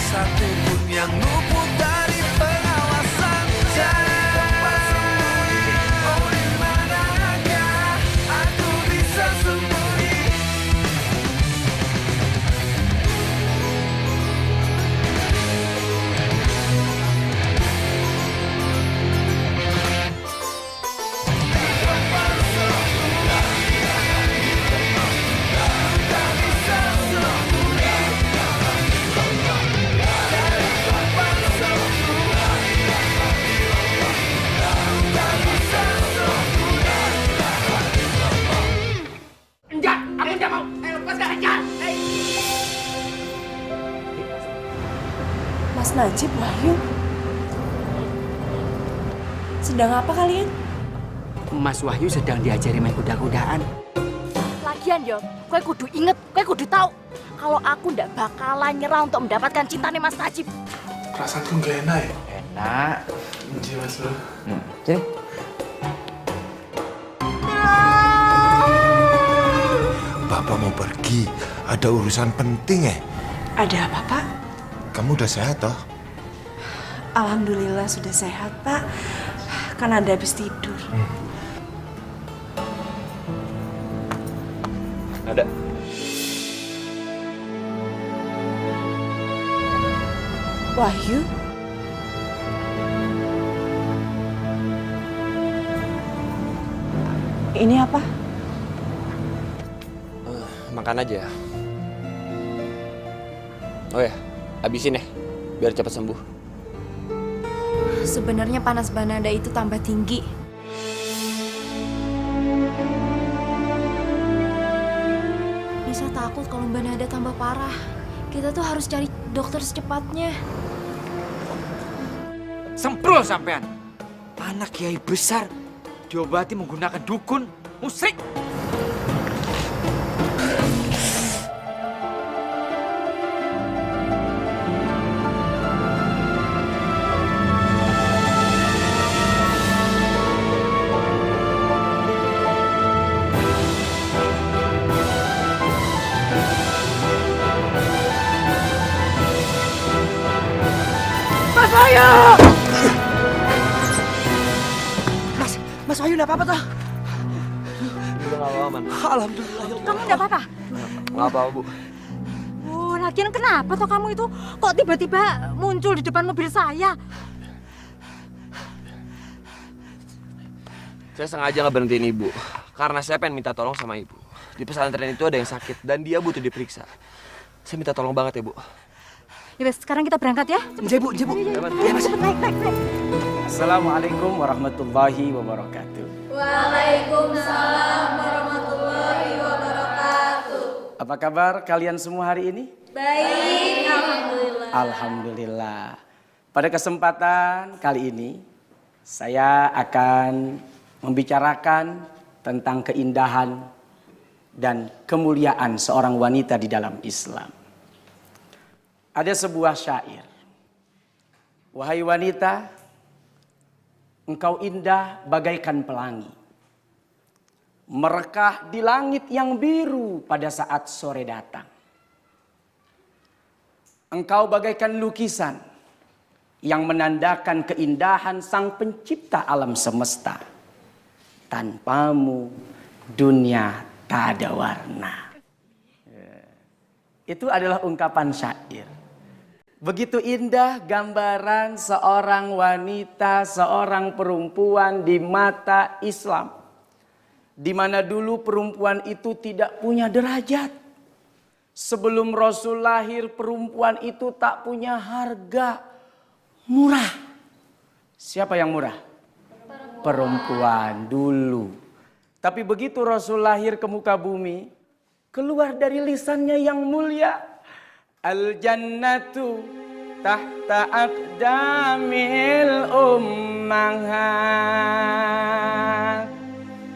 satupun yang luput dari pengawasan. Jangan tempat sembunyi, oh di manakah aku bisa sembunyi. Enggak, aku enggak mau. Lepaskan aja. Mas Najib, Wahyu. Sedang apa kalian? Mas Wahyu sedang diajari main kuda-kudaan. Lagian yo, kowe kudu inget, kowe kudu tahu kalau aku ndak bakalan nyerah untuk mendapatkan cintanya Mas Najib. Perasaanku gak enak ya? Enak. Benci Mas Bro. Sini. Bapak mau pergi, ada urusan penting ya? Ada apa, Pak? Kamu udah sehat toh? Alhamdulillah sudah sehat, Pak. Kan ada habis tidur. Ada. Wahyu? Ini apa? Makan aja. Oh ya, habisin ya, biar cepat sembuh. Sebenarnya panas Banada itu tambah tinggi. Nisa takut kalau Banada tambah parah. Kita tuh harus cari dokter secepatnya. Semprul sampean. Anak kiai besar diobati menggunakan dukun, musrik. Mas Wahyu enggak apa-apa toh? Udah nggak apa-apa, Man. Alhamdulillah. Kamu enggak apa-apa? Nggak apa-apa, Bu. Oh, lagian kenapa toh kamu itu kok tiba-tiba muncul di depan mobil saya? Saya sengaja nggak berhentiin Ibu, karena saya pengen minta tolong sama Ibu. Di pesantren itu ada yang sakit dan dia butuh diperiksa. Saya minta tolong banget ya, Bu. Ya wes, sekarang kita berangkat ya. Jebu. Ya, Mas. Naik. Assalamualaikum warahmatullahi wabarakatuh. Waalaikumsalam warahmatullahi wabarakatuh. Apa kabar kalian semua hari ini? Baik, alhamdulillah. Alhamdulillah. Pada kesempatan kali ini saya akan membicarakan tentang keindahan dan kemuliaan seorang wanita di dalam Islam. Ada sebuah syair. Wahai wanita, engkau indah bagaikan pelangi. Merekah di langit yang biru pada saat sore datang. Engkau bagaikan lukisan yang menandakan keindahan sang pencipta alam semesta. Tanpamu dunia tak ada warna. Itu adalah ungkapan syair. Begitu indah gambaran seorang wanita, seorang perempuan di mata Islam. Di mana dulu perempuan itu tidak punya derajat. Sebelum Rasul lahir, perempuan itu tak punya harga. Murah. Siapa yang murah? Perempuan dulu. Tapi begitu Rasul lahir ke muka bumi, keluar dari lisannya yang mulia, al-jannatu tahta aqdamil ummahat.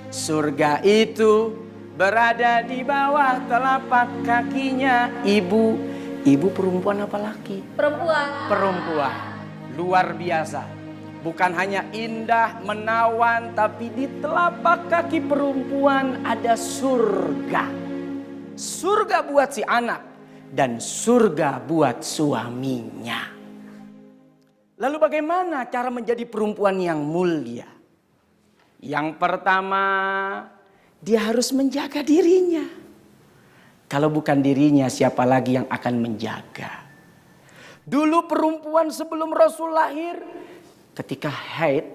Surga itu berada di bawah telapak kakinya ibu. Ibu perempuan apa laki? Perempuan. Perempuan. Luar biasa. Bukan hanya indah, menawan, tapi di telapak kaki perempuan ada surga. Surga buat si anak. dan surga buat suaminya. Lalu bagaimana cara menjadi perempuan yang mulia? Yang pertama, dia harus menjaga dirinya. Kalau bukan dirinya, siapa lagi yang akan menjaga? Dulu perempuan sebelum Rasul lahir, ketika haid,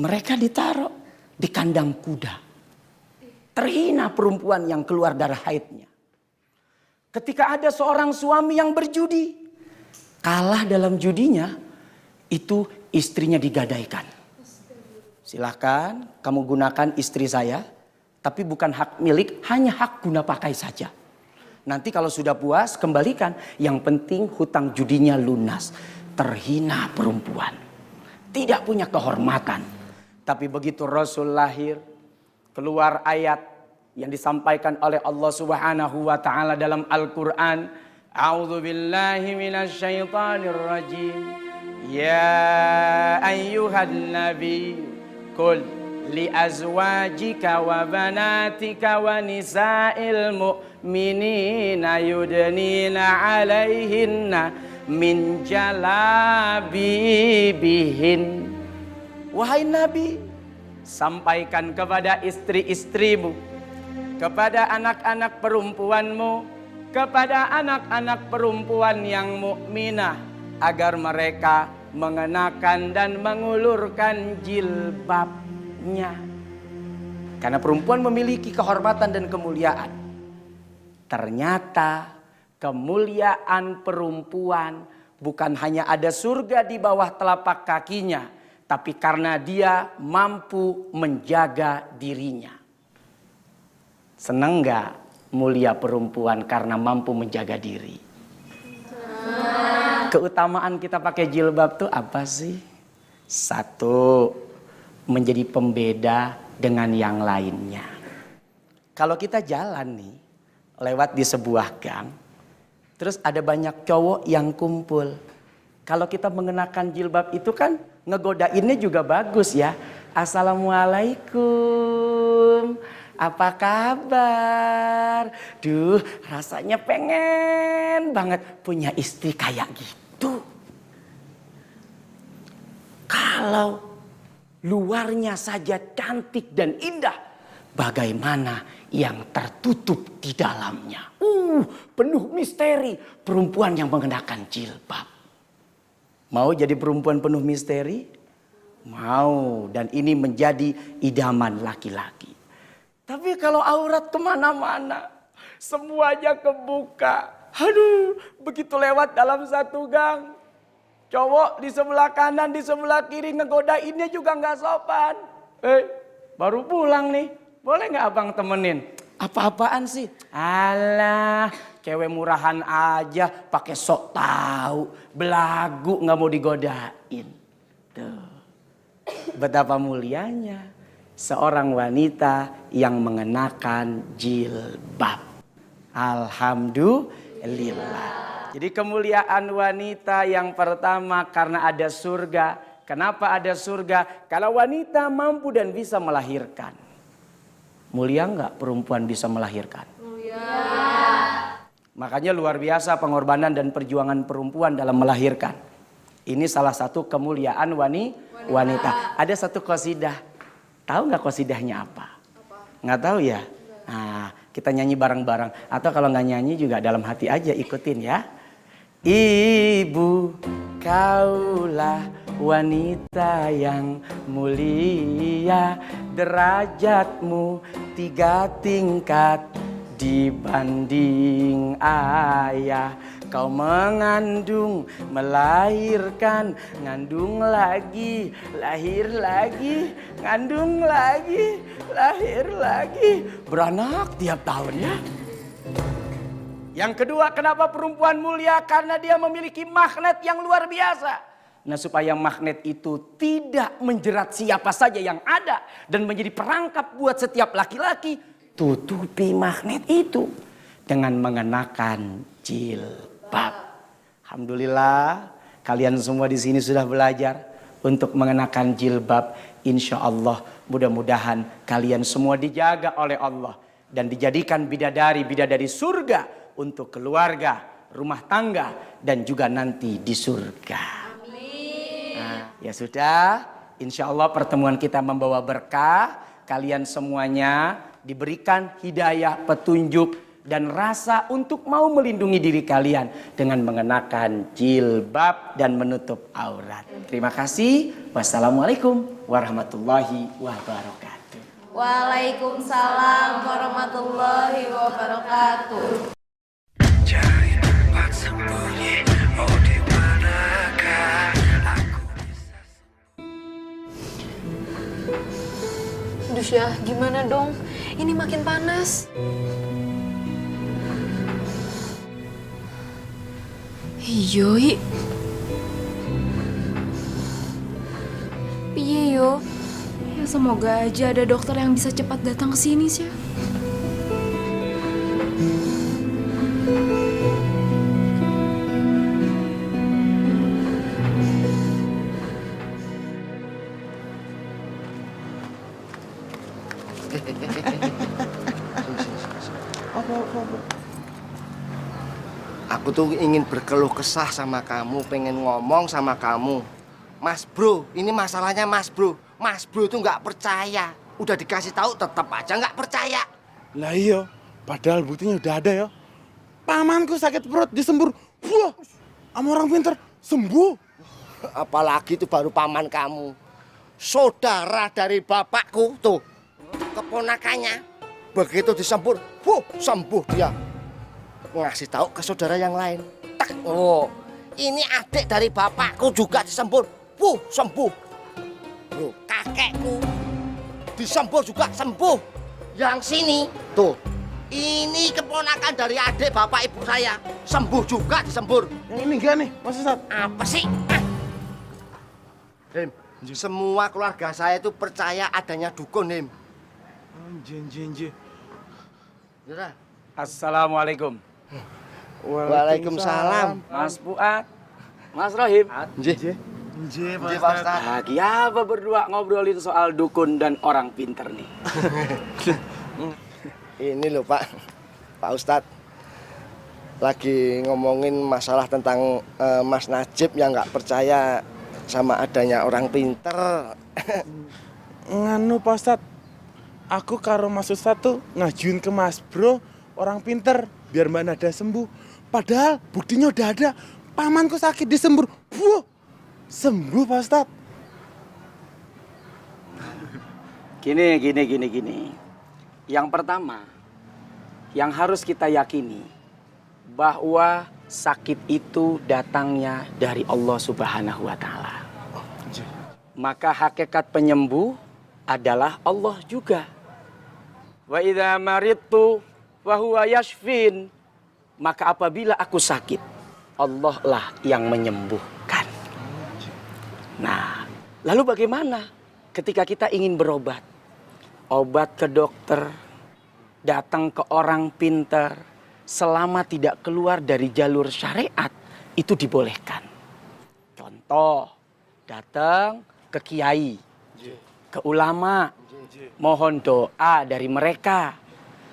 mereka ditaruh di kandang kuda. Terhina perempuan yang keluar darah haidnya. Ketika ada seorang suami yang berjudi, kalah dalam judinya, itu istrinya digadaikan. Silahkan kamu gunakan istri saya, tapi bukan hak milik, hanya hak guna pakai saja. Nanti kalau sudah puas, kembalikan. Yang penting hutang judinya lunas. Terhina perempuan. Tidak punya kehormatan. Tapi begitu Rasul lahir, keluar ayat yang disampaikan oleh Allah Subhanahu wa taala dalam Al-Qur'an. A'udzu billahi minasyaitonir rajim. Ya ayyuhan nabi qul li azwajika wa banatika wa nisa'il mu'minina yudnina 'alaihinna min jalabibihin. Wahai Nabi, sampaikan kepada istri-istrimu, kepada anak-anak perempuanmu, kepada anak-anak perempuan yang mukminah, agar mereka mengenakan dan mengulurkan jilbabnya. Karena perempuan memiliki kehormatan dan kemuliaan. Ternyata kemuliaan perempuan bukan hanya ada surga di bawah telapak kakinya, tapi karena dia mampu menjaga dirinya. Senang gak mulia perempuan karena mampu menjaga diri? Keutamaan kita pakai jilbab tuh apa sih? Satu, menjadi pembeda dengan yang lainnya. Kalau kita jalan nih, lewat di sebuah gang, terus ada banyak cowok yang kumpul. Kalau kita mengenakan jilbab itu kan ngegodainnya juga bagus ya. Assalamualaikum, apa kabar? Duh, rasanya pengen banget punya istri kayak gitu. Kalau luarnya saja cantik dan indah, bagaimana yang tertutup di dalamnya? Penuh misteri perempuan yang mengenakan jilbab. Mau jadi perempuan penuh misteri? Mau, dan ini menjadi idaman laki-laki. Tapi kalau aurat kemana-mana, semuanya kebuka. Aduh, begitu lewat dalam satu gang, cowok di sebelah kanan, di sebelah kiri ngegodainnya juga nggak sopan. Baru pulang nih, boleh nggak abang temenin? Apa-apaan sih? Alah, cewek murahan aja, pakai sok tahu, belagu nggak mau digodain. Tuh, betapa mulianya seorang wanita yang mengenakan jilbab. Alhamdulillah. Jadi kemuliaan wanita yang pertama karena ada surga. Kenapa ada surga? Kalau wanita mampu dan bisa melahirkan. Mulia enggak perempuan bisa melahirkan? Mulia. Makanya luar biasa pengorbanan dan perjuangan perempuan dalam melahirkan. Ini salah satu kemuliaan wanita. Ada satu qasidah. Tahu nggak qasidahnya apa? Nggak tahu ya? Nah, kita nyanyi bareng-bareng. Atau kalau nggak nyanyi juga dalam hati aja ikutin ya. Ibu, kaulah wanita yang mulia, derajatmu 3 tingkat dibanding ayah. Kau mengandung, melahirkan, ngandung lagi, lahir lagi, ngandung lagi, lahir lagi. Beranak tiap tahun ya. Yang kedua, kenapa perempuan mulia? Karena dia memiliki magnet yang luar biasa. Nah, supaya magnet itu tidak menjerat siapa saja yang ada dan menjadi perangkap buat setiap laki-laki, tutupi magnet itu dengan mengenakan jilbab. Alhamdulillah, kalian semua di sini sudah belajar untuk mengenakan jilbab. Insya Allah, mudah-mudahan kalian semua dijaga oleh Allah dan dijadikan bidadari-bidadari surga untuk keluarga, rumah tangga, dan juga nanti di surga. Amin. Nah, ya sudah, insya Allah pertemuan kita membawa berkah. Kalian semuanya diberikan hidayah, petunjuk, dan rasa untuk mau melindungi diri kalian dengan mengenakan jilbab dan menutup aurat. Terima kasih. Wassalamualaikum warahmatullahi wabarakatuh. Waalaikumsalam warahmatullahi wabarakatuh. Cari tempat sembunyi, oh di manakah aku bisa. Aduh Syah, gimana dong? Ini makin panas. Yoi. Piye yo? Ya semoga aja ada dokter yang bisa cepat datang ke sini sih. Aku tuh ingin berkeluh kesah sama kamu, pengen ngomong sama kamu. Mas bro, ini masalahnya mas bro. Mas bro tuh nggak percaya. Udah dikasih tahu tetap aja nggak percaya. Lah iya, padahal buktinya udah ada ya. Pamanku sakit perut disembur. Wah, sama orang pinter sembuh. Apalagi itu baru paman kamu. Saudara dari bapakku tuh, keponakannya. Begitu disembur, sembuh dia. Ngasih tahu ke saudara yang lain. Tak, oh, ini adik dari bapakku juga disembur, sembuh. Loh, kakekku disembur juga sembuh. Yang sini, tuh, ini keponakan dari adik bapak ibu saya, sembuh juga disembur. Yang ini enggak nih, Mas Ustadz? Apa sih? Him, semua keluarga saya itu percaya adanya dukun, Him. Anjir. Assalamualaikum. Waalaikumsalam. Mas Fuad, Mas Rohim. Nggih, Pak Ustadz. Lagi apa berdua ngobrolin soal dukun dan orang pinter nih? Ini loh Pak Ustadz. Lagi ngomongin masalah tentang Mas Najib yang nggak percaya sama adanya orang pinter. Nganu Pak Ustadz, aku karo Mas Ustadz tuh ngajuin ke Mas Bro orang pinter biar Mbak Nada sembuh. Padahal buktinya udah ada. Pamanku sakit disembur. Wah, sembuh Pak Ustadz. Gini. Yang pertama, yang harus kita yakini bahwa sakit itu datangnya dari Allah Subhanahu wa Ta'ala. Maka hakikat penyembuh adalah Allah juga. Wa idza maridtu wa huwa yashfin. Maka apabila aku sakit, Allah lah yang menyembuhkan. Nah, lalu bagaimana ketika kita ingin berobat? Obat ke dokter, datang ke orang pintar, selama tidak keluar dari jalur syariat, itu dibolehkan. Contoh, datang ke kiai, ke ulama, mohon doa dari mereka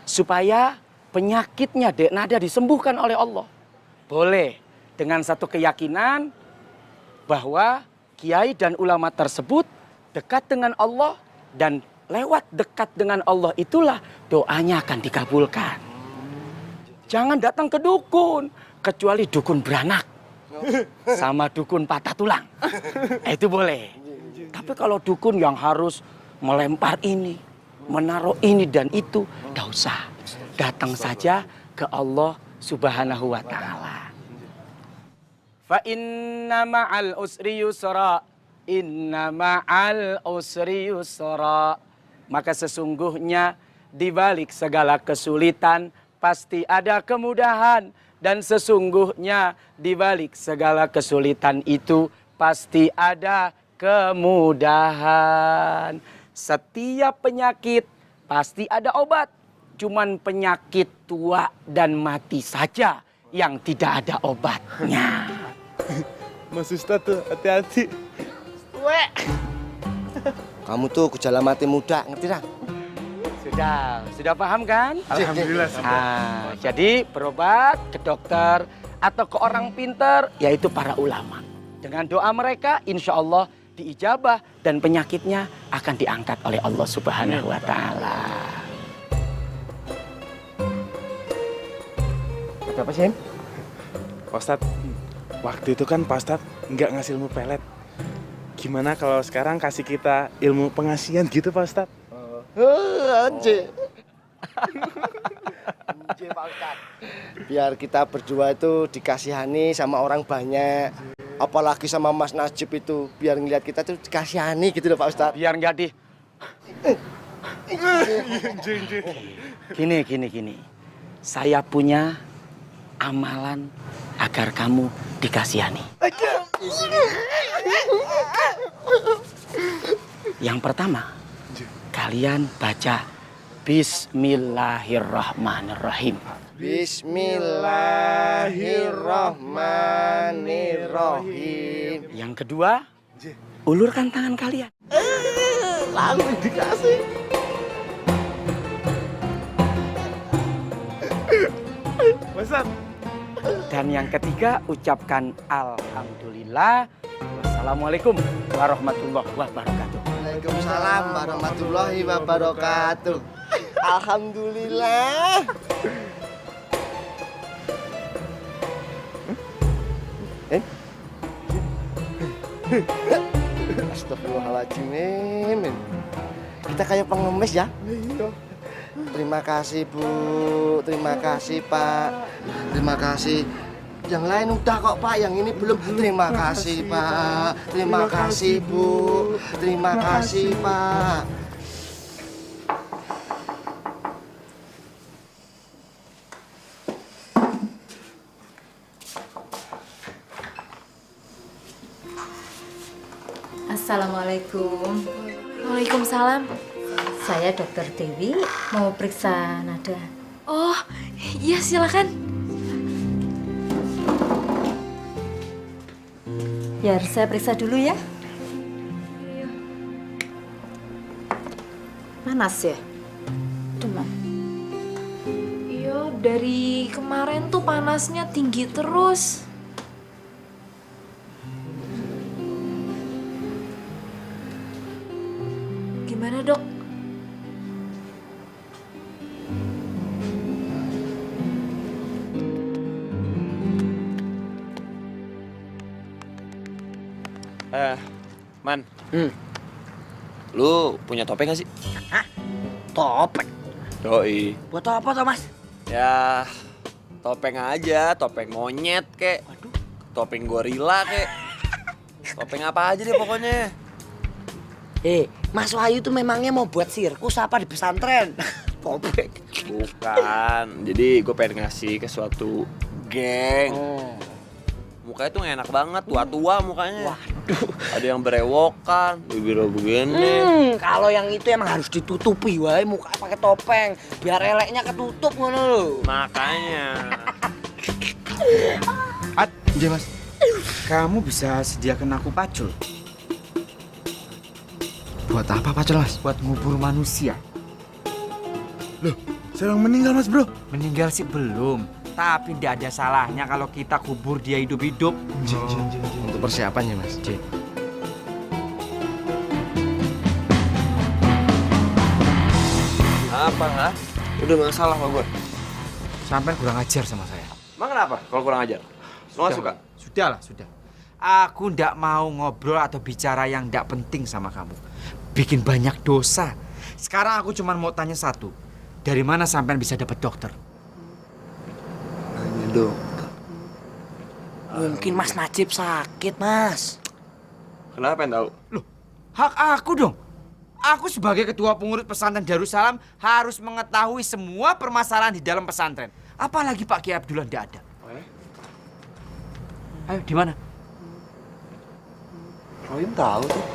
supaya penyakitnya Dek Nada disembuhkan oleh Allah. Boleh dengan satu keyakinan bahwa kiai dan ulama tersebut dekat dengan Allah dan lewat dekat dengan Allah itulah doanya akan dikabulkan. Jangan datang ke dukun, kecuali dukun beranak sama dukun patah tulang. Itu boleh. Tapi kalau dukun yang harus melempar ini, menaruh ini dan itu, tidak usah. Datang saja ke Allah Subhanahu wa Ta'ala. Fa inna ma'al usri yusra. Inna ma'al usri yusra. Maka sesungguhnya di balik segala kesulitan pasti ada kemudahan. Dan sesungguhnya di balik segala kesulitan itu pasti ada kemudahan. Setiap penyakit pasti ada obat. Cuman penyakit tua dan mati saja yang tidak ada obatnya. Mas Ustadz tuh hati-hati. Kamu tuh gejala mati muda, ngerti tak? Sudah paham kan? Alhamdulillah. Jadi berobat ke dokter atau ke orang pinter, yaitu para ulama. Dengan doa mereka, insya Allah diijabah dan penyakitnya akan diangkat oleh Allah Subhanahu wa Ta'ala. Ada apa sih? Pak Ustadz, waktu itu kan Pak Ustadz nggak ngasih ilmu pelet. Gimana kalau sekarang kasih kita ilmu pengasihan gitu Pak Ustadz? Anjir. Anjir Pak Ustadz. Biar kita berdua itu dikasihani sama orang banyak. Apalagi sama Mas Najib itu. Biar ngeliat kita tuh dikasihani gitu loh Pak Ustadz. Biar nggak di... Gini. Saya punya amalan agar kamu dikasihani. Yang pertama, kalian baca Bismillahirrahmanirrahim. Bismillahirrahmanirrahim. Yang kedua, ulurkan tangan kalian. Langsung dikasih. Ustadz. Dan yang ketiga, ucapkan Alhamdulillah. Wassalamualaikum warahmatullahi wabarakatuh. Waalaikumsalam warahmatullahi wabarakatuh. Alhamdulillah. Astagfirullahaladzim. Kita kayak pengemis ya. Terima kasih Bu, terima kasih Pak, terima kasih. Yang lain udah kok Pak, yang ini belum. Terima kasih Pak, terima kasih Bu, terima kasih Pak. Assalamualaikum. Waalaikumsalam. Saya Dokter Dewi, mau periksa nada. Oh, iya silakan. Biar saya periksa dulu ya. Panas ya? Demam. Iya, dari kemarin tuh panasnya tinggi terus. Gimana dok? Man. Lu punya topeng gak sih? Hah? Topeng? Doi. Buat apa tuh Mas? Ya, topeng aja, topeng monyet kek. Waduh. Topeng gorila kek. Topeng apa aja deh pokoknya. Mas Wahyu tuh memangnya mau buat sirkus apa di pesantren? Topeng. Bukan. Jadi gue pengen ngasih ke suatu geng. Mukanya tuh enak banget, tua-tua mukanya. Waduh. Ada yang berewokan, bibirnya begini. Kalau yang itu emang harus ditutupi wae muka pakai topeng biar eleknya ketutup ngono lho. Makanya. Iya Mas. Kamu bisa sediakan aku pacul. Buat apa pacul Mas? Buat ngubur manusia. Loh, saya yang meninggal Mas Bro. Meninggal sih belum. Tapi tidak ada salahnya kalau kita kubur dia hidup-hidup. Untuk persiapannya Mas. Apa, ha? Udah gak salah sama gue. Sampai kurang ajar sama saya. Emang kenapa kalau kurang ajar? Lo gak suka? Sudah. Aku ndak mau ngobrol atau bicara yang ndak penting sama kamu. Bikin banyak dosa. Sekarang aku cuma mau tanya satu. Dari mana sampean bisa dapat dokter? Mungkin Mas Najib sakit, Mas. Kenapa yang tahu? Loh, hak aku dong. Aku sebagai ketua pengurus pesantren Darussalam harus mengetahui semua permasalahan di dalam pesantren. Apalagi Pak Kiai Abdullah tidak ada. Ayo, di mana? Royim tahu tuh.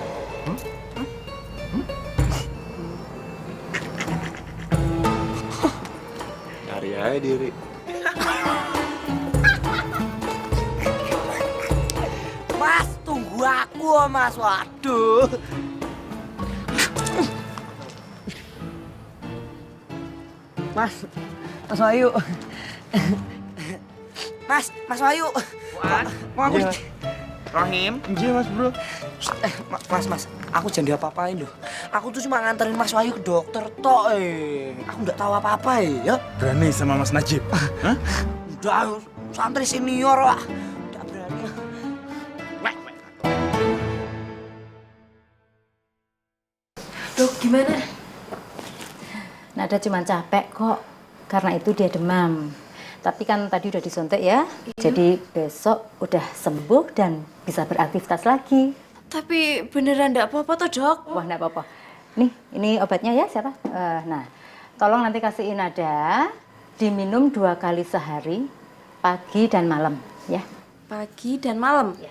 Cari aja diri. Mas, tunggu aku, Mas. Waduh. Mas Wahyu. Mas Wahyu. Mau aku Rohim. Iya Mas Bro. Mas, aku jangan diapa-apain loh. Aku tuh cuma nganterin Mas Wahyu ke dokter tok. Aku nggak tahu apa-apa ya. Berani sama Mas Najib? Hah? Udah, santri senior lah. Udah berani. Dok, gimana? Nada cuma capek kok, karena itu dia demam. Tapi kan tadi udah disuntik ya, jadi besok udah sembuh dan bisa beraktivitas lagi. Tapi beneran enggak apa-apa toh, Dok? Wah, enggak apa-apa. Nih, ini obatnya ya, siapa? Nah, tolong nanti kasihin Nada, diminum 2 kali sehari, pagi dan malam, ya. Pagi dan malam? Ya.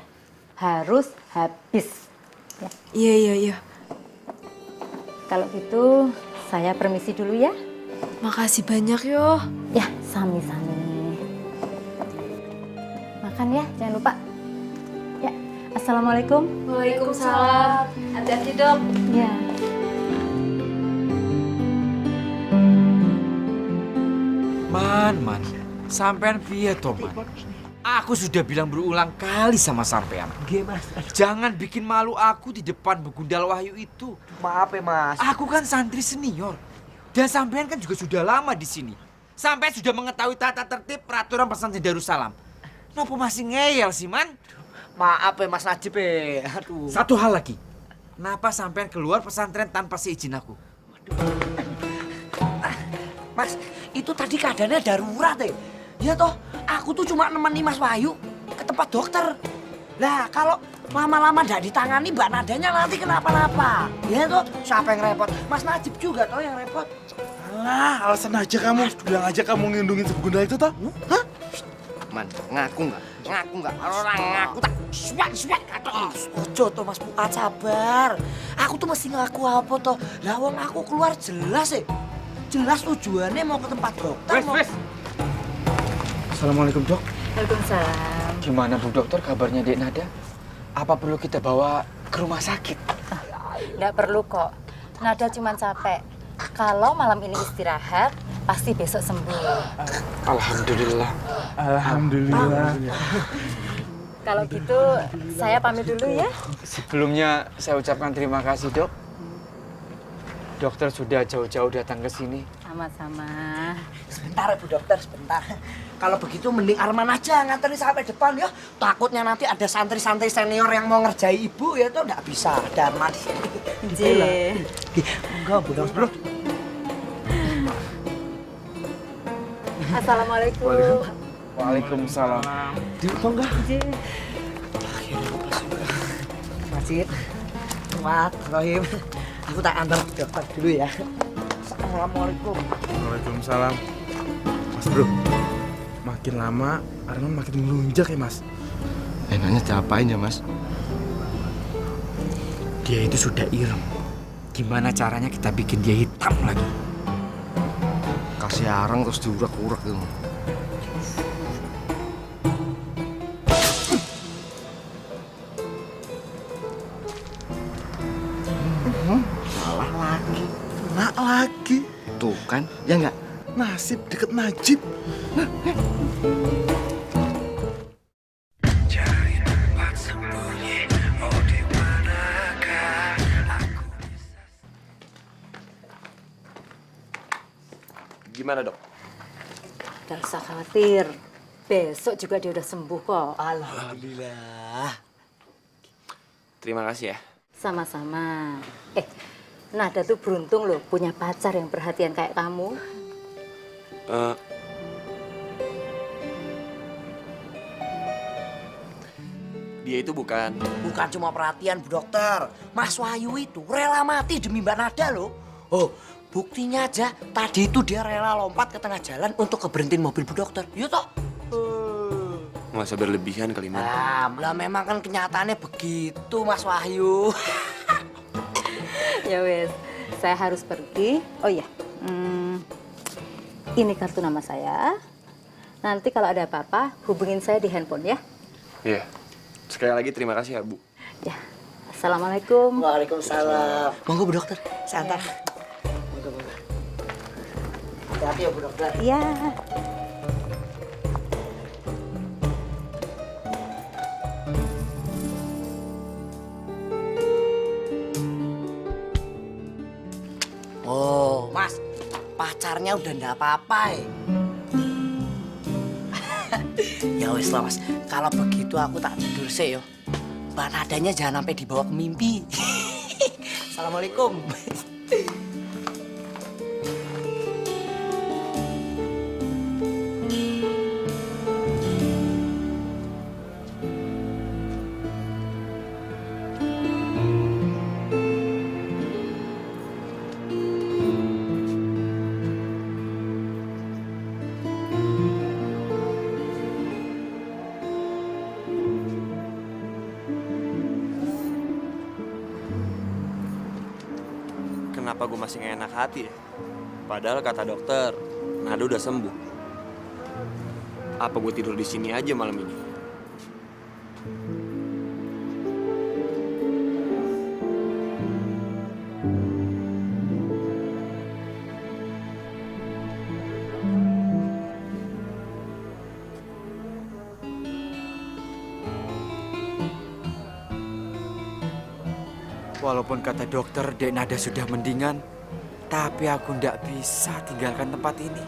Harus habis. Ya. Iya. Kalau gitu, saya permisi dulu ya. Makasih banyak yo. Ya, sami-sami. Makan ya, jangan lupa. Ya, assalamualaikum. Waalaikumsalam. Hati-hati, Dok. Ya. Man, sampean piye to, Man? Aku sudah bilang berulang kali sama sampean. Mas. Jangan bikin malu aku di depan Begundal Wahyu itu. Maaf ya, Mas. Aku kan santri senior. Dan sampean kan juga sudah lama di sini. Sampai sudah mengetahui tata tertib peraturan pesantren Darussalam. Kenapa masih ngeyel sih, Man? Maaf ya, Mas Najib ya. Aduh. Satu hal lagi. Kenapa sampean keluar pesantren tanpa seizin aku? Mas, itu tadi keadaannya darurat ya. Ya toh, aku tuh cuma nemani Mas Wahyu ke tempat dokter. Lah, kalau lama-lama nggak ditangani Mbak Nadanya nanti kenapa-napa. Ya toh, siapa yang repot? Mas Najib juga toh yang repot. Alah, alasan aja kamu. Bilang aja kamu ngelindungin si Begundal itu toh. Hah? Man, ngaku nggak? Ngaku nggak? Kalau orang ngaku tak suwak katok. Ojo toh Mas Fuad, sabar. Aku tuh mesti ngaku apa toh? Lah wong aku keluar jelas ya. Jelas tujuannya mau ke tempat dokter. Wes. Assalamualaikum, Dok. Waalaikumsalam. Gimana Bu Dokter kabarnya Dek Nada? Apa perlu kita bawa ke rumah sakit? Nggak perlu kok. Nada cuma capek. Kalau malam ini istirahat, pasti besok sembuh. Alhamdulillah. Alhamdulillah. Kalau gitu, saya pamit dulu ya. Sebelumnya saya ucapkan terima kasih, Dok. Dokter sudah jauh-jauh datang ke sini. Sama-sama. Sebentar Bu Dokter, sebentar. Kalau begitu mending Arman aja nganterin sampai depan ya. Takutnya nanti ada santri-santri senior yang mau ngerjai ibu ya tuh nggak bisa. Ada Arman di sini. J. Enggak Bu Dokter. Assalamualaikum. Waalaikumsalam. Diutuh enggak? J. Masjid. Kuat, Rohim. Aku tak antar dokter dulu ya. Assalamualaikum. Waalaikumsalam. Mas Bro, makin lama Arman makin melunjak ya Mas. Enaknya diapain ya Mas? Dia itu sudah ireng. Gimana caranya kita bikin dia hitam lagi? Kasih arang terus diurak-urak gitu. Salah lagi. Kena lagi. Tuh kan, ya nggak? Nasib deket Najib. Cari tempat sembunyi, oh di manakah aku bisa. Gimana, Dok? Gak usah khawatir. Besok juga dia udah sembuh kok. Alhamdulillah. Terima kasih ya. Sama-sama. Nada tuh beruntung loh punya pacar yang perhatian kayak kamu. Dia itu bukan. Bukan cuma perhatian Bu Dokter. Mas Wahyu itu rela mati demi Mbak Nada loh. Oh, buktinya aja tadi itu dia rela lompat ke tengah jalan untuk keberhentiin mobil Bu Dokter. Yuk toh. Nggak usah berlebihan kali, Man. Lah memang kan kenyataannya begitu Mas Wahyu. Ya wes, saya harus pergi. Oh iya, ini kartu nama saya. Nanti kalau ada apa-apa, hubungin saya di handphone ya. Iya. Sekali lagi terima kasih ya, Bu. Ya, assalamualaikum. Waalaikumsalam. Monggo Bu Dokter, saya antar. Monggo. Hati-hati ya Bu Dokter. Iya. Oh, Mas, pacarnya udah ndak apa-apa ya? Ya wes lah Mas, kalau begitu aku tak tidur sih yo. Mbak Nadanya jangan sampai dibawa ke mimpi. Assalamualaikum. Kenapa gue masih gak enak hati ya? Padahal kata dokter, Nada udah sembuh. Apa gue tidur di sini aja malam ini? Walaupun kata dokter Dek Nada sudah mendingan, tapi aku ndak bisa tinggalkan tempat ini.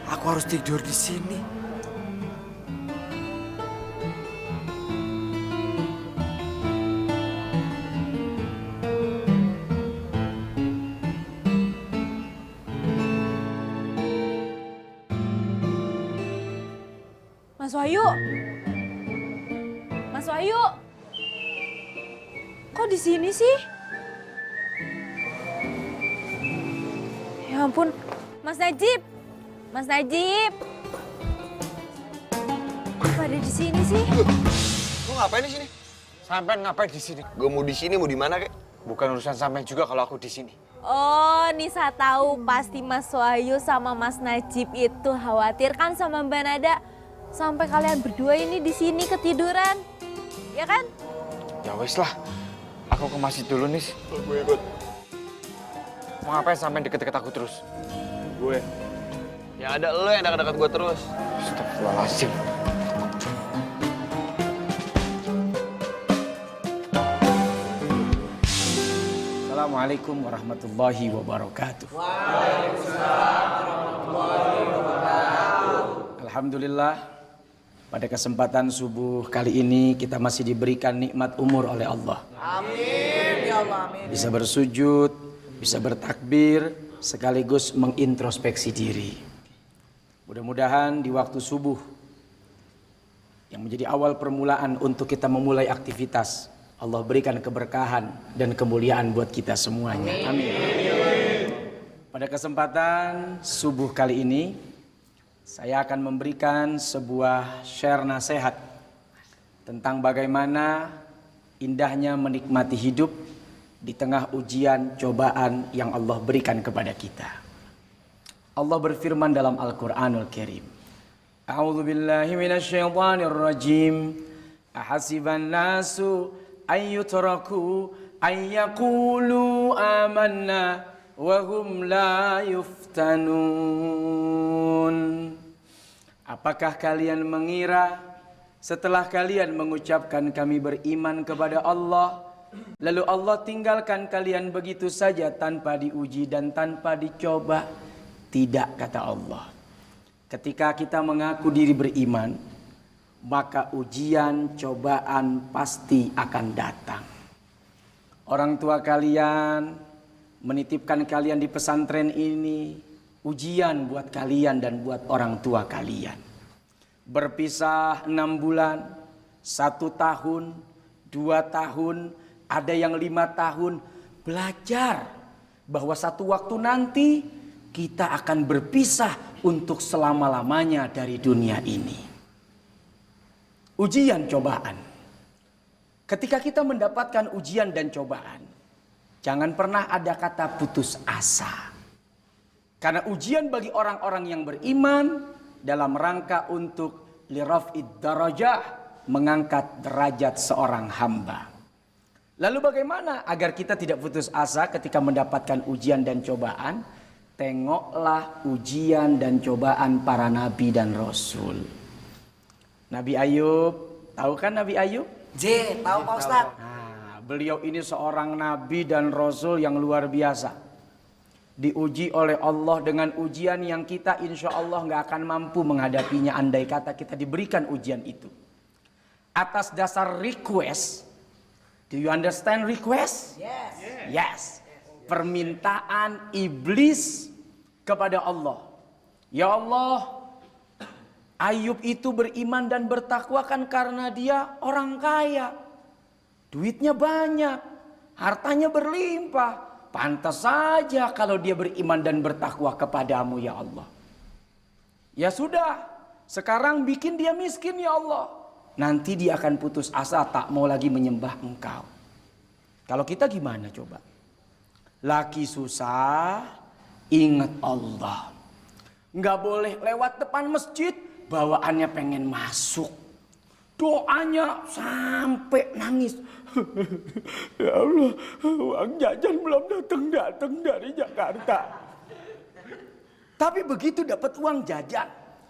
Aku harus tidur di sini. Mas Wahyu. Mas Wahyu. Kok di sini sih? Ya ampun, Mas Najib. Mas Najib. Kok ada di sini sih? Lu ngapain di sini? Sampean ngapain di sini? Gue mau di sini, mau di mana kek? Bukan urusan sampean juga kalau aku di sini. Oh, Nisa tahu pasti Mas Wahyu sama Mas Najib itu khawatir kan sama Mbak Nada. Sampai kalian berdua ini di sini ketiduran. Ya kan? Ya wes lah. Aku ke masjid dulu, Nis. Gue ikut. Mau ngapain sampean deket-deket aku terus? Gue. Ya ada lo yang dekat-dekat gue terus. Astagfirullahaladzim. Assalamualaikum warahmatullahi wabarakatuh. Alhamdulillah, pada kesempatan subuh kali ini kita masih diberikan nikmat umur oleh Allah. Amin ya Allah, amin. Bisa bersujud, bisa bertakbir, sekaligus mengintrospeksi diri. Mudah-mudahan di waktu subuh yang menjadi awal permulaan untuk kita memulai aktivitas, Allah berikan keberkahan dan kemuliaan buat kita semuanya. Amin. Pada kesempatan subuh kali ini, saya akan memberikan sebuah share nasihat tentang bagaimana indahnya menikmati hidup di tengah ujian cobaan yang Allah berikan kepada kita. Allah berfirman dalam Al-Qur'anul Karim. A'udzu billahi minasyaitonir rajim. Ahasiban nasu ayyutraku ayyaqulu amanna wa hum la yuftanun. Apakah kalian mengira setelah kalian mengucapkan kami beriman kepada Allah, lalu Allah tinggalkan kalian begitu saja tanpa diuji dan tanpa dicoba? Tidak, kata Allah. Ketika kita mengaku diri beriman, maka ujian, cobaan pasti akan datang. Orang tua kalian menitipkan kalian di pesantren ini, ujian buat kalian dan buat orang tua kalian. Berpisah 6 bulan, 1 tahun, 2 tahun, ada yang 5 tahun, belajar bahwa satu waktu nanti kita akan berpisah untuk selama-lamanya dari dunia ini. Ujian cobaan. Ketika kita mendapatkan ujian dan cobaan, jangan pernah ada kata putus asa. Karena ujian bagi orang-orang yang beriman dalam rangka untuk liraf'id darajah, mengangkat derajat seorang hamba. Lalu bagaimana agar kita tidak putus asa ketika mendapatkan ujian dan cobaan? tengoklah ujian dan cobaan para nabi dan rasul. Nabi Ayub, tahu kan Nabi Ayub? Tahu Pak Ustadz. Nah, beliau ini seorang nabi dan rasul yang luar biasa. Diuji oleh Allah dengan ujian yang kita insya Allah nggak akan mampu menghadapinya andai kata kita diberikan ujian itu. Atas dasar request, do you understand request? Yes. Permintaan iblis kepada Allah. Ya Allah, Ayub itu beriman dan bertakwa kan karena dia orang kaya. Duitnya banyak, hartanya berlimpah. Pantas saja kalau dia beriman dan bertakwa kepadamu ya Allah. Ya sudah, sekarang bikin dia miskin ya Allah. Nanti dia akan putus asa, tak mau lagi menyembah engkau. Kalau kita gimana coba? Laki susah, ingat Allah. Nggak boleh lewat depan masjid, bawaannya pengen masuk. Doanya sampai nangis. Ya Allah, uang jajan belum datang dari Jakarta. Tapi begitu dapat uang jajan,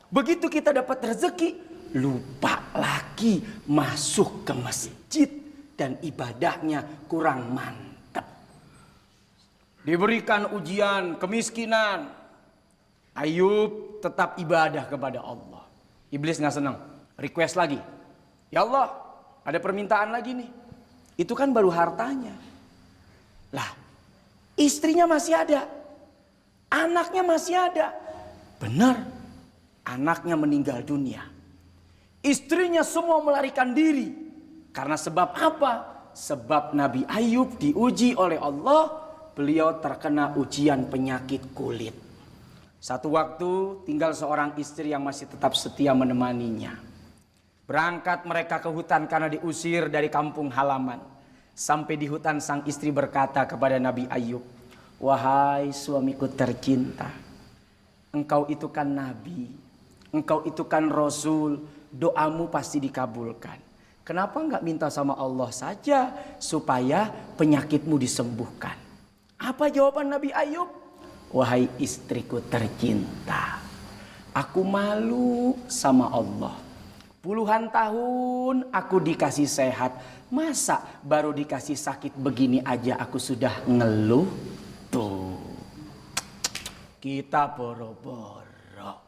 begitu kita dapat rezeki, lupa lagi masuk ke masjid dan ibadahnya kurang mantap. Diberikan ujian kemiskinan, Ayub tetap ibadah kepada Allah. Iblis nggak senang, request lagi. Ya Allah, ada permintaan lagi nih. Itu kan baru hartanya. Lah, istrinya masih ada, anaknya masih ada. Benar, anaknya meninggal dunia. Istrinya semua melarikan diri. Karena sebab apa? Sebab Nabi Ayub diuji oleh Allah. Beliau terkena ujian penyakit kulit. Satu waktu tinggal seorang istri yang masih tetap setia menemaninya. Berangkat mereka ke hutan karena diusir dari kampung halaman. Sampai di hutan sang istri berkata kepada Nabi Ayub, "Wahai suamiku tercinta, engkau itu kan nabi, engkau itu kan rasul, doamu pasti dikabulkan. Kenapa enggak minta sama Allah saja supaya penyakitmu disembuhkan?" Apa jawaban Nabi Ayub? "Wahai istriku tercinta, aku malu sama Allah. Puluhan tahun aku dikasih sehat, masa baru dikasih sakit begini aja aku sudah ngeluh? Tuh, kita boro-boro.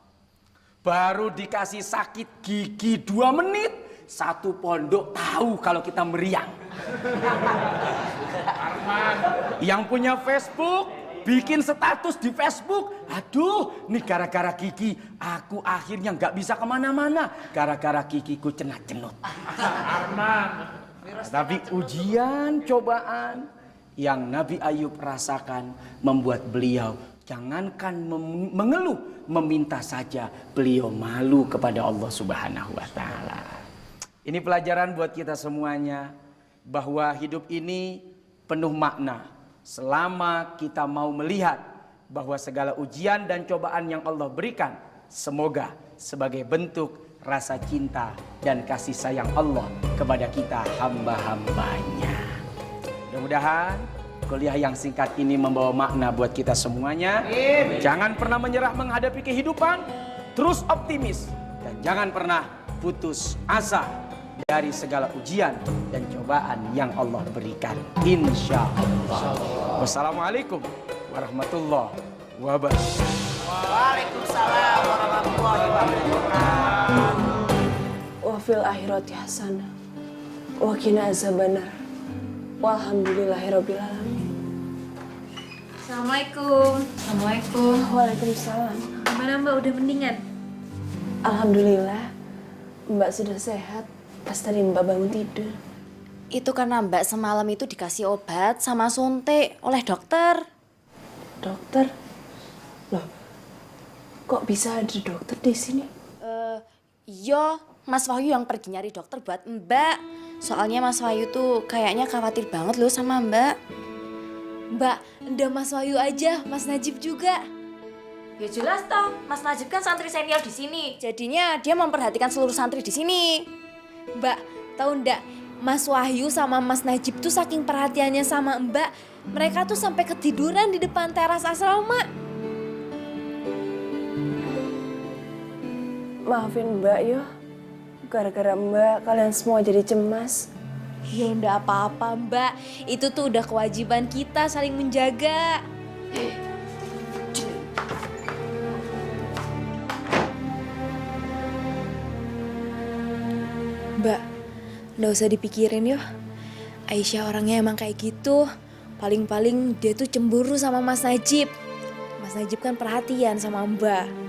Baru dikasih sakit gigi 2 menit, satu pondok tahu kalau kita meriang. Yang punya Facebook bikin status di Facebook, aduh, nih gara-gara Kiki, aku akhirnya nggak bisa kemana-mana, gara-gara Kikiku cenat-cenut. Tapi ujian, cobaan yang Nabi Ayub rasakan membuat beliau jangankan mengeluh, meminta saja beliau malu kepada Allah Subhanahu wa Ta'ala. Ini pelajaran buat kita semuanya bahwa hidup ini penuh makna. Selama kita mau melihat bahwa segala ujian dan cobaan yang Allah berikan, semoga sebagai bentuk rasa cinta dan kasih sayang Allah kepada kita hamba-hambanya. Mudah-mudahan kuliah yang singkat ini membawa makna buat kita semuanya. Jangan pernah menyerah menghadapi kehidupan, terus optimis, dan jangan pernah putus asa dari segala ujian dan cobaan yang Allah berikan, insya Allah. Wassalamualaikum warahmatullahi wabarakatuh. Waalaikumsalam warahmatullahi wabarakatuh. Wa fil akhirati hasanah wa qina azabannar. Walhamdulillahirabbil alamin. Assalamualaikum. Assalamualaikum. Waalaikumsalam. Gimana Mbak, udah mendingan? Alhamdulillah, Mbak sudah sehat. Pas tadi Mbak bangun tidur. Itu karena Mbak semalam itu dikasih obat sama suntik oleh dokter. Dokter? Loh, kok bisa ada dokter di sini? Iya, Mas Wahyu yang pergi nyari dokter buat Mbak. Soalnya Mas Wahyu tuh kayaknya khawatir banget loh sama Mbak. Mbak, ndak Mas Wahyu aja, Mas Najib juga. Ya jelas toh, Mas Najib kan santri senior di sini. Jadinya dia memperhatikan seluruh santri di sini. Mbak, tahu ndak? Mas Wahyu sama Mas Najib tuh saking perhatiannya sama Mbak, mereka tuh sampai ketiduran di depan teras asrama. Maafin Mbak yo. Gara-gara Mbak kalian semua jadi cemas. Ya udah apa-apa Mbak, itu tuh udah kewajiban kita saling menjaga. Mbak, nggak usah dipikirin yo. Aisyah orangnya emang kayak gitu. Paling-paling dia tuh cemburu sama Mas Najib. Mas Najib kan perhatian sama Mbak.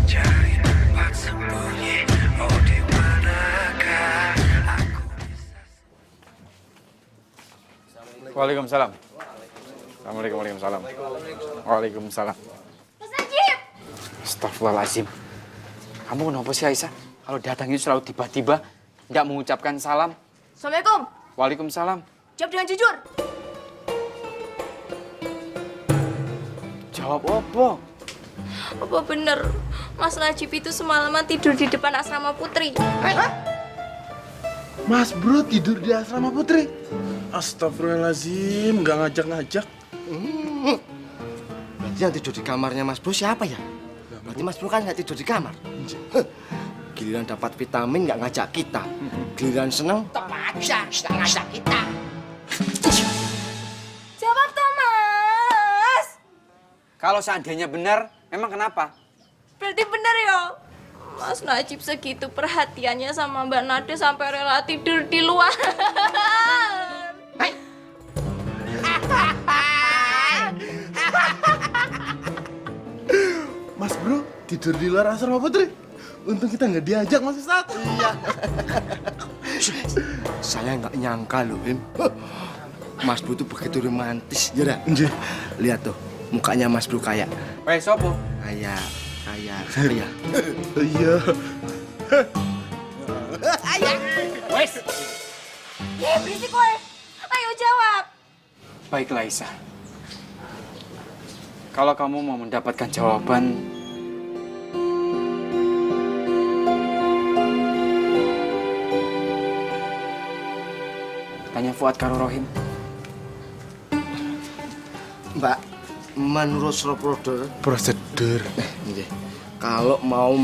Cari tempat sembunyi, oh di manakah aku bisa. Waalaikumsalam. Assalamualaikum. Waalaikumsalam. Waalaikumsalam. Mas Najib! Astagfirullahaladzim. Kamu kenapa sih Aisyah? Kalau datang itu selalu tiba-tiba, nggak mengucapkan salam. Assalamualaikum. Waalaikumsalam. Jawab dengan jujur. Jawab apa? Apa bener Mas Najib itu semalaman tidur di depan asrama Putri? Mas Bro tidur di asrama Putri. Astagfirullahaladzim, nggak ngajak-ngajak. Berarti yang tidur di kamarnya Mas Bro siapa ya? Berarti Mas Bro kan nggak tidur di kamar. Giliran dapat vitamin nggak ngajak kita. Giliran seneng tetap aja nggak ngajak kita. Jawab toh Mas. Kalau seandainya benar, memang kenapa? Berarti bener ya. Mas Najib segitu perhatiannya sama Mbak Nada sampai rela tidur di luar. Mas Bro tidur di luar asrama Putri. Untung kita nggak diajak Mas Ustadz. Iya. Saya nggak nyangka loh, Im. Mas Bro tuh begitu romantis, ya dah? Lihat tuh, mukanya Mas Bro kayak. Weh, sopo? Kayak. Iya. Wes. Ya berisik kowe. Ayo jawab. Baiklah Aisyah. Kalau kamu mau mendapatkan jawaban, tanya Fuad karo Rohim. Mbak, menurut prosedur, kalau mau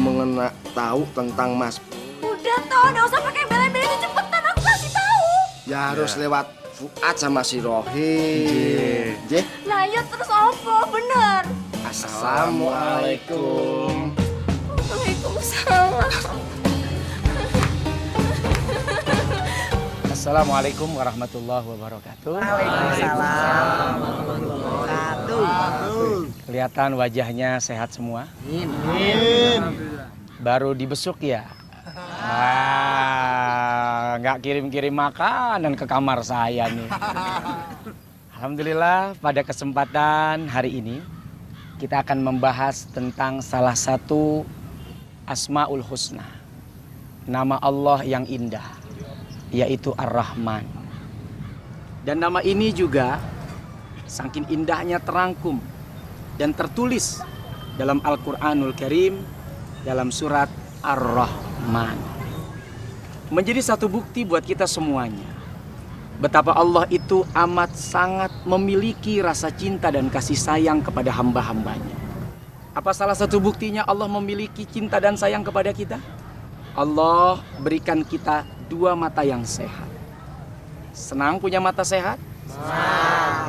tahu tentang Mas, Udah toh, nggak usah pakai bela-belain, cepetan aku kasih tahu. ya harus lewat Fuad sama si Rohim. Nah ya terus apa? Bener. Assalamualaikum. Waalaikumsalam. Assalamualaikum warahmatullahi wabarakatuh. Kelihatan wajahnya sehat semua. Baru dibesuk ya? Nggak kirim-kirim makanan ke kamar saya nih. Alhamdulillah pada kesempatan hari ini kita akan membahas tentang salah satu Asmaul Husna. Nama Allah yang indah, yaitu Ar-Rahman. Dan nama ini juga saking indahnya terangkum dan tertulis dalam Al-Quranul Karim dalam surat Ar-Rahman. Menjadi satu bukti buat kita semuanya betapa Allah itu amat sangat memiliki rasa cinta dan kasih sayang kepada hamba-hambanya. Apa salah satu buktinya Allah memiliki cinta dan sayang kepada kita? Allah berikan kita dua mata yang sehat. Senang punya mata sehat?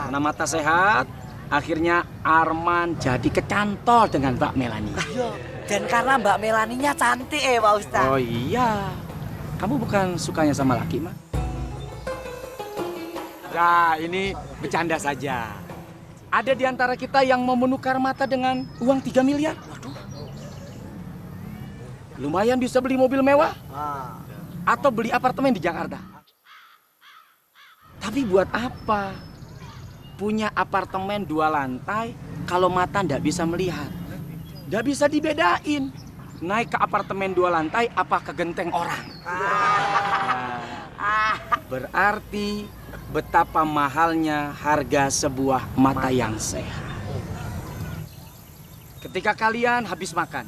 Karena mata sehat, akhirnya Arman jadi kecantol dengan Mbak Melani. Dan karena Mbak Melaninya cantik Pak Ustadz. Oh iya, kamu bukan sukanya sama laki, Mak? Nah, ini bercanda saja. Ada di antara kita yang mau menukar mata dengan uang 3 miliar. Waduh. Lumayan bisa beli mobil mewah. Atau beli apartemen di Jakarta. Tapi buat apa? Punya apartemen 2 lantai kalau mata ndak bisa melihat. Ndak bisa dibedain. Naik ke apartemen 2 lantai apa ke genteng orang. Berarti betapa mahalnya harga sebuah mata yang sehat. Ketika kalian habis makan,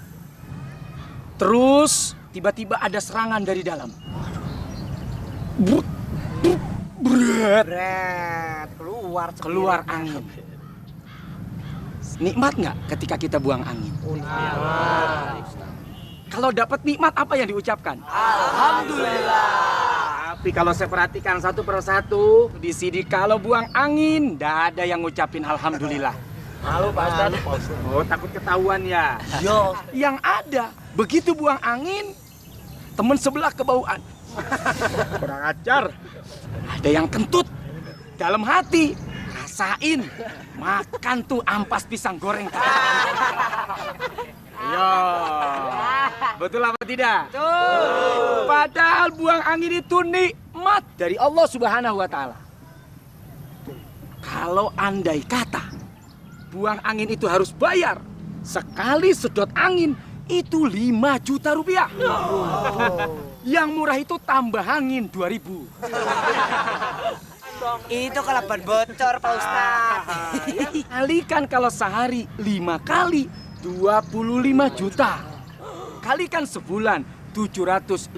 terus tiba-tiba ada serangan dari dalam. Keluar angin. Nikmat nggak ketika kita buang angin? Kalau dapat nikmat apa yang diucapkan? Alhamdulillah. Tapi kalau saya perhatikan satu persatu, di sini kalau buang angin, nggak ada yang ngucapin alhamdulillah. Halo Pak Ustadz. Oh, takut ketahuan ya? Yo. Yang ada, begitu buang angin, temen sebelah kebauan. Kurang ajar. Ada yang kentut dalam hati, rasain makan tuh ampas pisang goreng. Yo, betul apa tidak? Betul. Padahal buang angin itu nikmat dari Allah Subhanahu wa Ta'ala. Kalau andai kata buang angin itu harus bayar, sekali sedot angin itu 5 juta rupiah. Yang murah itu tambah angin 2.000. Itu kelaban bocor Pak Ustadz. Kalikan kalau sehari 5 kali 25 juta. Kalikan sebulan 750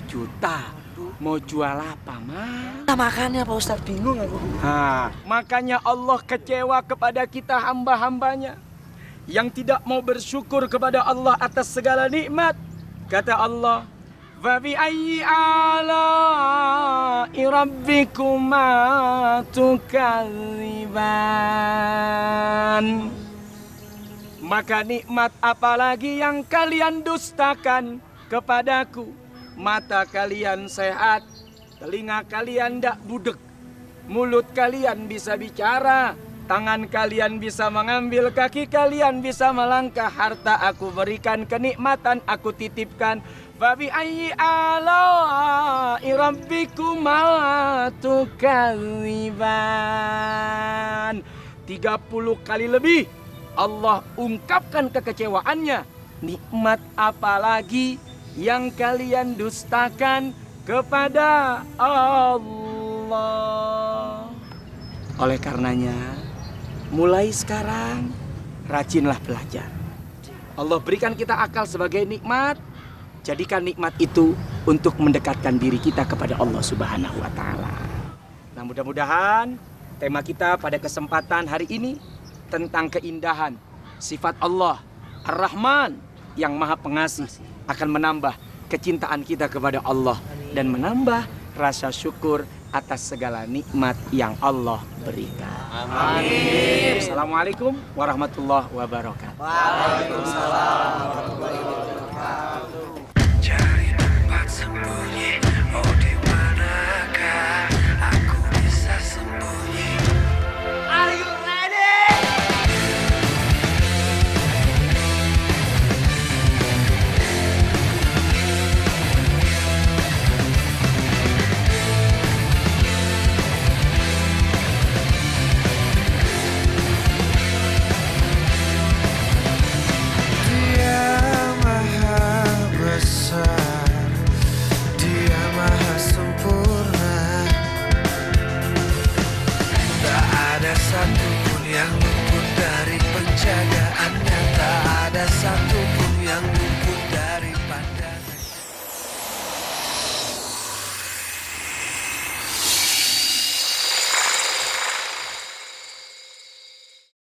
juta. Mau jual apa, Mas? Nah, makanya Pak Ustadz bingung aku. Nah, makanya Allah kecewa kepada kita hamba-hambanya yang tidak mau bersyukur kepada Allah atas segala nikmat. Kata Allah, "Fa bi ayyi ala'i rabbikuma tukadziban." Maka nikmat apalagi yang kalian dustakan kepadaku? Mata kalian sehat, telinga kalian tidak budek, mulut kalian bisa bicara, tangan kalian bisa mengambil, kaki kalian bisa melangkah, harta aku berikan, kenikmatan aku titipkan. Fabi ayyi ala'i rabbikuma tukadziban. 30 kali lebih Allah ungkapkan kekecewaannya. Nikmat apalagi yang kalian dustakan kepada Allah. Oleh karenanya, mulai sekarang rajinlah belajar. Allah berikan kita akal sebagai nikmat. Jadikan nikmat itu untuk mendekatkan diri kita kepada Allah Subhanahu wa Ta'ala. Nah, mudah-mudahan tema kita pada kesempatan hari ini tentang keindahan sifat Allah Ar-Rahman yang Maha Pengasih akan menambah kecintaan kita kepada Allah dan menambah rasa syukur atas segala nikmat yang Allah berikan. Amin. Assalamualaikum warahmatullahi wabarakatuh. Waalaikumsalam.